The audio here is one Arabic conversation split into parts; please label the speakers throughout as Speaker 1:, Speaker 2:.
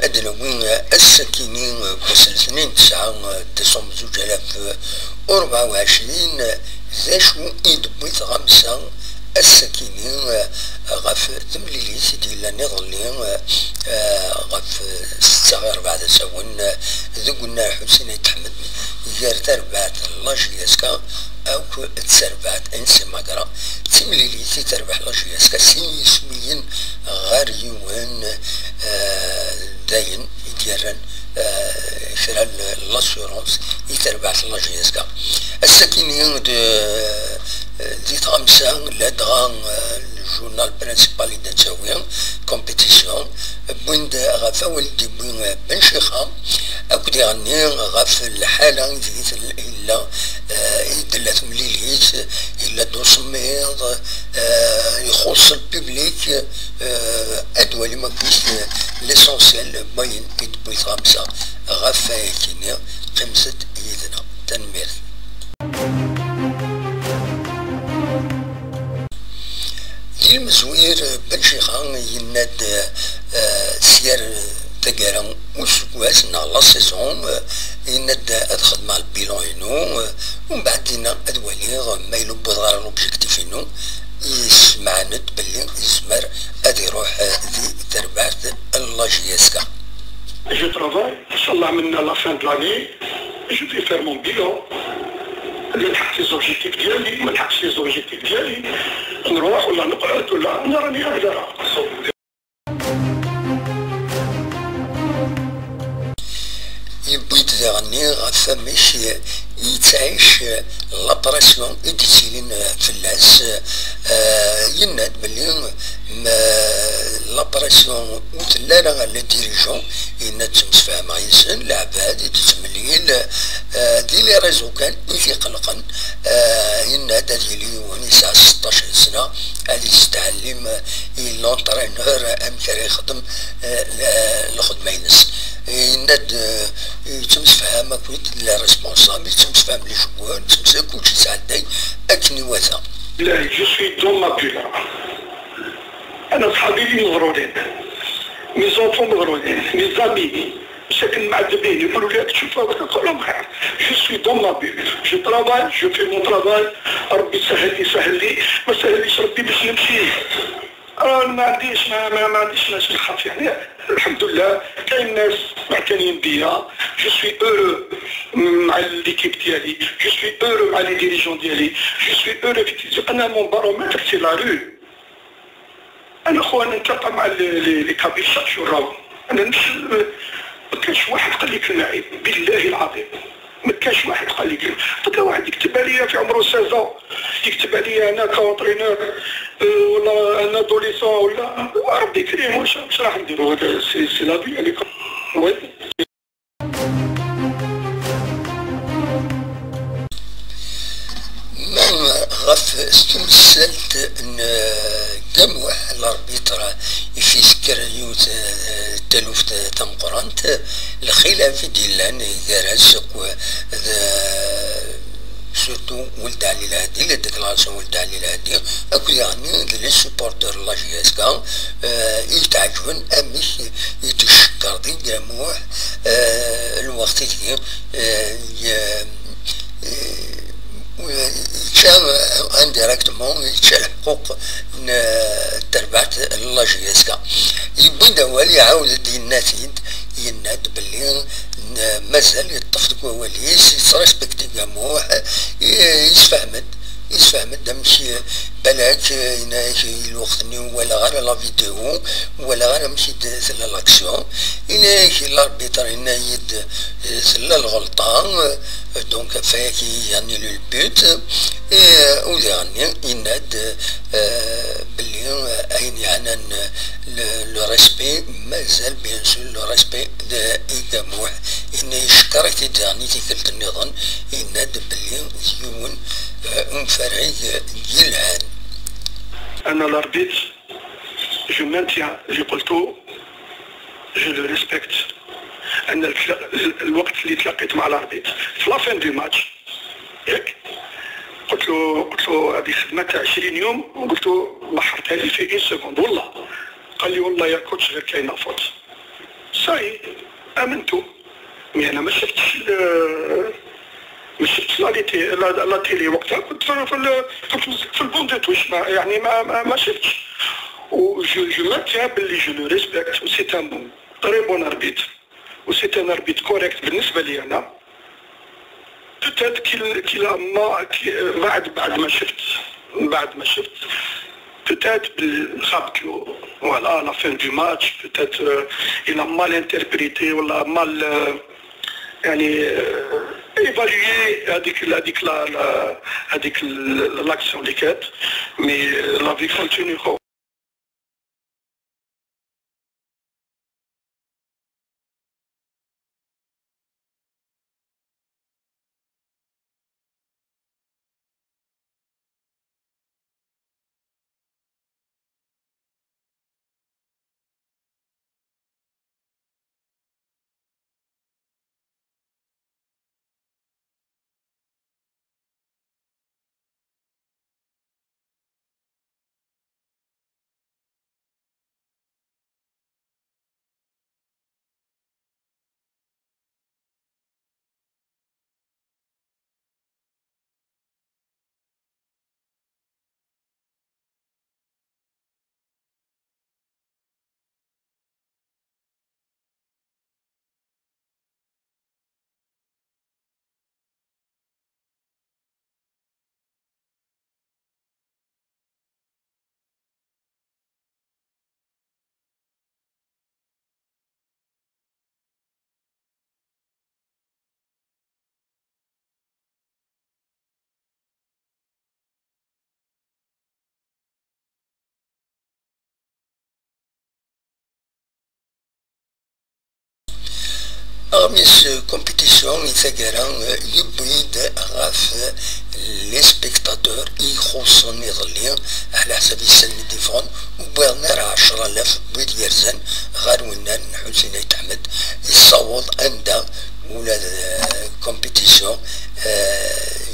Speaker 1: أدلوين السكينين بسلسنين 9 ديسمبر 2024 ذا شو إدبويت 5 السكينين غف تمليلي سيدي نظلين غف 6 بعد سون ذقنا حسين تحمد يار تربعت لاجياسكا أو تسربعت انسي مقرا تمليلي تربح لاجياسكا سيني سويين غاريوان داين يديرن شرا لاسورونس يتربعت لاجياسكا السكينين دي 5 لدغان الجورنال برينسيبال دنساويان كومبيتيسيون بوند غفا ولدي بوين بنشيخا أكدي غني غف الحالة ديت إلا يدلت مليليت إلا دوسميض يخص الببليك أدوالي ما كويس ليسونسيال باين يدبويت 5 غفا يكيني 5 يدنا تنمير المزوير بنشيخان يناد سير تقارن وسكواس لا سيزون يناد ادخل مع البيلون ينو ومن بعدين ادوالي ما يلبو غير لوبجيكتيف يسمعند بلي يسمر ادي يروح ذي تربعت اللاجياسكا.
Speaker 2: Je travaille, Inch'Allah, à la fin de l'année, je vais faire mon bilan. نلحق لي زوبجيكتيف ديالي ما نلحقش لي زوبجيكتيف ديالي نروح ولا نقعد ولا انا راني هكذا.
Speaker 1: يبغيت تغني غفا ماشي يتعيش لابراسيون اديتيلين في اللاس يناد بلي لابراسيون وتلالا على ديريجون يناد تمسفهم عيسن العباد يتمليل دي لي ريزو كان يقلقن يناد ديالي وني ساعة 16 سنة غادي يستعلم لونترينور امثال يخدم الخدمة ينس يناد تمسفهم كويت لا ريسبونسابل تمسفهم لي جوار تمسك كلشي ساعدي اكني واثا.
Speaker 2: لا جو سوي دون ما بولا انا صحابي لي مغرورين مي زونفون مغرورين مي زامي ساكن معذبين يقولوا لي تشوف نقول لهم خير جو سوي دون ما بول جو ترافاي جو في مون ترافاي ربي يسهل لي ما سهليش ربي باش نمشي ما عنديش ناس نخاف يعني الحمد لله كاين ناس معتنيين بيا جو سوي اورو مع ليكيب ديالي جو سوي اورو مع لي ديريجون ديالي جو سوي اورو انا مون بارومتر سي لا رو انا انا نتلاقى مع لي كابيل شاك جور راهو انا ما كانش واحد قال لي كلمه عيب بالله العظيم ما كانش واحد قال لي كلمه تلقى واحد يكتب عليا في عمره 16 يكتب عليا انا كونترينور ولا انا دوليسون ولا ربي كريم واش راح نديرو هذا سي لا في عليك وي
Speaker 1: غف استمثلت ان دموع الاربيتر في سكريوت تلوف تمقرانت الخلاف ديالان دراسك سورتو ولد علي الهادي لا ديكلاراسيون ولد علي الهادي اكو يعني لي سوبورتور لاجياسكا يتعجبن امش يتشكر دي دموع الوقت دي كان انديريكتومون يتشال حقوق تربعت اللاجياسكا يبدا والي يعاود يناتيد يناد بلي مازال يتفق وليس يتريسبكتي كاموح يسفهمد ماشي بلاك الوقت ولا غير لا فيديو ولا غير ماشي سلا لاكسيون الاربيتر يد سلا الغلطان دونك فاكي يعني لو البوت ويعني يناد بلي اين يعني لو ريسبي مازال بيان سور لو ريسبي كاموح يشكر تيداني تيكلت النظام يناد بلي يون فرعي جيلان.
Speaker 2: أنا الأربيت جو مانتيان اللي قلتو جو لو ريسبكت. أنا الوقت اللي تلاقيت مع الأربيت في لافين دو ماتش ياك قلت له هذه خدمة تاع 20 يوم وقلت له لحقتها لي في 1 سكوند والله قال لي والله يا كوتش غير كاينه فوت صاي امنتو. مي انا ما شفتش لا تيلي وقتها، كنت في البونديت واش يعني ما شفتش. و جو ماتيان باللي جو لو ريسبكت، و سي ان تري بون اربيتر، و سي ان اربيتر كوريكت بالنسبه لي انا. بوتيت كي بعد ما شفت peut-être بالخابكيو voilà la fin du match peut-être il a mal interprété ولا mal يعني évalué هذيك l'action اللي كانت. mais la vie continue.
Speaker 1: ميس كومبيتيسيون يتقرا يبيد غاف لي سبيكتاتور يخصون يظلي على حسب السن ديفون، وبغينا راه 10000 بيد يرزن غير ونان حسين يتحمد يصوت عندها ولا كومبيتيسيون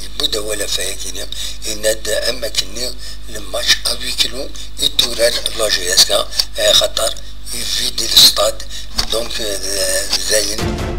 Speaker 1: يبدا ولا فايكين يناد اماكن الماتش افي كيلو يدوران لاجياسكا خاطر يفيدي الستاد دونك زاين.